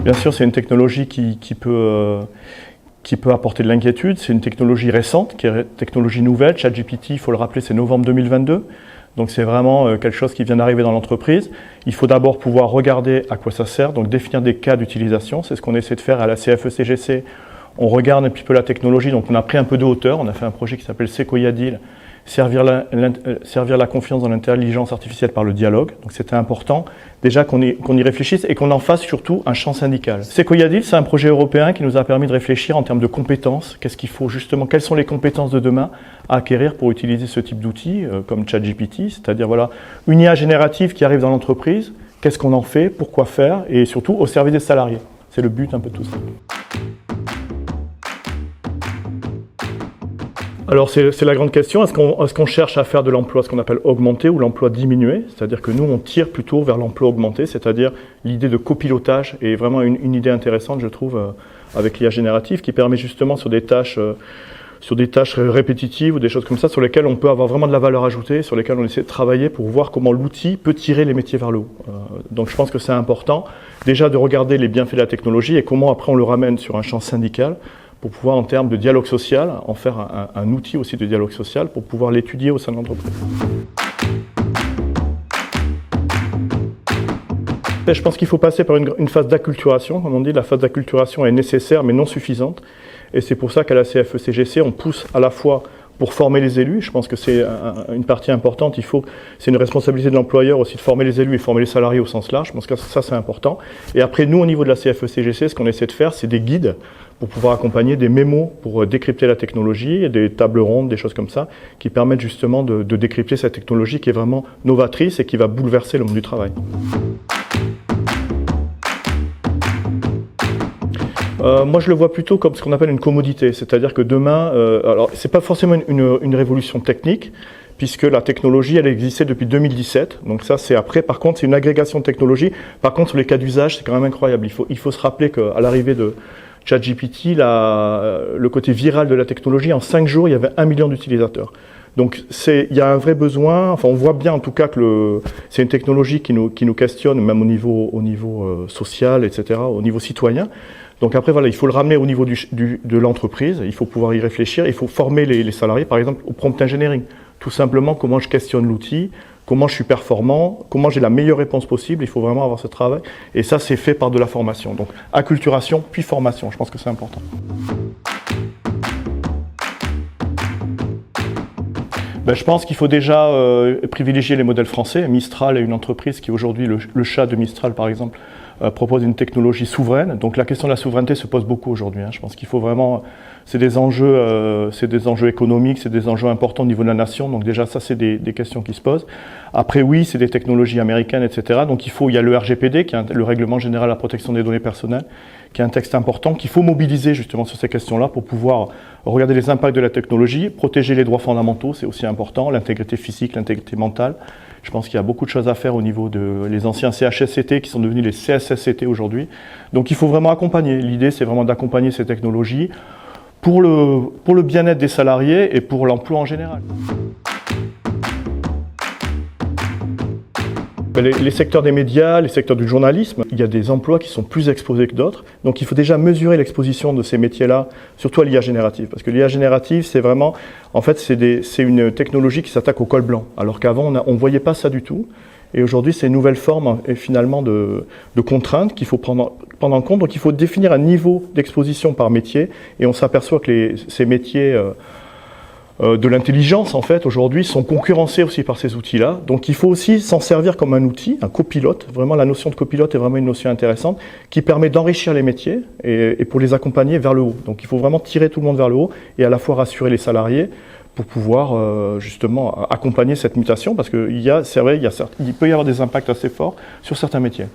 Bien sûr, c'est une technologie qui peut apporter de l'inquiétude. C'est une technologie récente, qui est une technologie nouvelle. ChatGPT, il faut le rappeler, c'est novembre 2022. Donc c'est vraiment quelque chose qui vient d'arriver dans l'entreprise. Il faut d'abord pouvoir regarder à quoi ça sert, donc définir des cas d'utilisation. C'est ce qu'on essaie de faire à la CFE-CGC. On regarde un petit peu la technologie, donc on a pris un peu de hauteur. On a fait un projet qui s'appelle Sequoia Deal, servir la confiance dans l'intelligence artificielle par le dialogue. Donc c'était important déjà qu'on y réfléchisse et qu'on en fasse surtout un champ syndical. Sequoia Deal, c'est un projet européen qui nous a permis de réfléchir en termes de compétences. Qu'est-ce qu'il faut justement, quelles sont les compétences de demain à acquérir pour utiliser ce type d'outils comme ChatGPT, c'est-à-dire voilà, une IA générative qui arrive dans l'entreprise, qu'est-ce qu'on en fait, pourquoi faire et surtout au service des salariés. C'est le but un peu de tout ça. Alors c'est la grande question, est-ce qu'on cherche à faire de l'emploi ce qu'on appelle augmenté ou l'emploi diminué? C'est-à-dire que nous on tire plutôt vers l'emploi augmenté, c'est-à-dire l'idée de copilotage est vraiment une idée intéressante je trouve avec l'IA générative qui permet justement sur des tâches répétitives ou des choses comme ça sur lesquelles on peut avoir vraiment de la valeur ajoutée, sur lesquelles on essaie de travailler pour voir comment l'outil peut tirer les métiers vers le haut. Donc je pense que c'est important déjà de regarder les bienfaits de la technologie et comment après on le ramène sur un champ syndical pour pouvoir, en termes de dialogue social, en faire un outil aussi de dialogue social pour pouvoir l'étudier au sein de l'entreprise. Je pense qu'il faut passer par une phase d'acculturation. Comme on dit, la phase d'acculturation est nécessaire mais non suffisante. Et c'est pour ça qu'à la CFE-CGC, on pousse à la fois pour former les élus. Je pense que c'est une partie importante. C'est une responsabilité de l'employeur aussi de former les élus et former les salariés au sens large. Je pense que ça, c'est important. Et après, nous, au niveau de la CFE-CGC, ce qu'on essaie de faire, c'est des guides pour pouvoir accompagner des mémos pour décrypter la technologie, et des tables rondes, des choses comme ça, qui permettent justement de décrypter cette technologie qui est vraiment novatrice et qui va bouleverser le monde du travail. Moi, je le vois plutôt comme ce qu'on appelle une commodité, c'est-à-dire que demain, alors c'est pas forcément une révolution technique, puisque la technologie, elle existait depuis 2017, donc ça c'est après. Par contre, c'est une agrégation de technologie. Par contre, sur les cas d'usage, c'est quand même incroyable. Il faut se rappeler qu'à l'arrivée de ChatGPT, le côté viral de la technologie, en 5 jours, il y avait 1 million d'utilisateurs. Donc il y a un vrai besoin, enfin on voit bien en tout cas que c'est une technologie qui nous questionne, même au niveau social, etc., au niveau citoyen. Donc après, voilà, il faut le ramener au niveau de l'entreprise, il faut pouvoir y réfléchir, il faut former les salariés, par exemple, au prompt engineering. Tout simplement, comment je questionne l'outil, comment je suis performant, comment j'ai la meilleure réponse possible, il faut vraiment avoir ce travail. Et ça, c'est fait par de la formation. Donc, acculturation, puis formation, je pense que c'est important. Je pense qu'il faut déjà privilégier les modèles français. Mistral est une entreprise qui aujourd'hui, le chat de Mistral par exemple, propose une technologie souveraine. Donc la question de la souveraineté se pose beaucoup aujourd'hui. Je pense qu'il faut vraiment, c'est des enjeux économiques, c'est des enjeux importants au niveau de la nation. Donc déjà ça c'est des questions qui se posent. Après oui, c'est des technologies américaines, etc. Donc il y a le RGPD, qui est le Règlement général à la protection des données personnelles, qui est un texte important qu'il faut mobiliser justement sur ces questions-là pour pouvoir regarder les impacts de la technologie, protéger les droits fondamentaux, c'est aussi important, l'intégrité physique, l'intégrité mentale. Je pense qu'il y a beaucoup de choses à faire au niveau les anciens CHSCT qui sont devenus les CSSCT aujourd'hui. Donc il faut vraiment accompagner. L'idée, c'est vraiment d'accompagner ces technologies pour le bien-être des salariés et pour l'emploi en général. Les secteurs des médias, les secteurs du journalisme, il y a des emplois qui sont plus exposés que d'autres. Donc il faut déjà mesurer l'exposition de ces métiers-là, surtout à l'IA générative. Parce que l'IA générative, c'est vraiment, en fait, c'est une technologie qui s'attaque au col blanc. Alors qu'avant, on ne voyait pas ça du tout. Et aujourd'hui, c'est une nouvelle forme, finalement, de contraintes qu'il faut prendre en compte. Donc il faut définir un niveau d'exposition par métier. Et on s'aperçoit que ces métiers de l'intelligence, en fait, aujourd'hui, sont concurrencés aussi par ces outils-là. Donc il faut aussi s'en servir comme un outil, un copilote. Vraiment, la notion de copilote est vraiment une notion intéressante qui permet d'enrichir les métiers et pour les accompagner vers le haut. Donc il faut vraiment tirer tout le monde vers le haut et à la fois rassurer les salariés pour pouvoir justement accompagner cette mutation parce que c'est vrai, il peut y avoir des impacts assez forts sur certains métiers.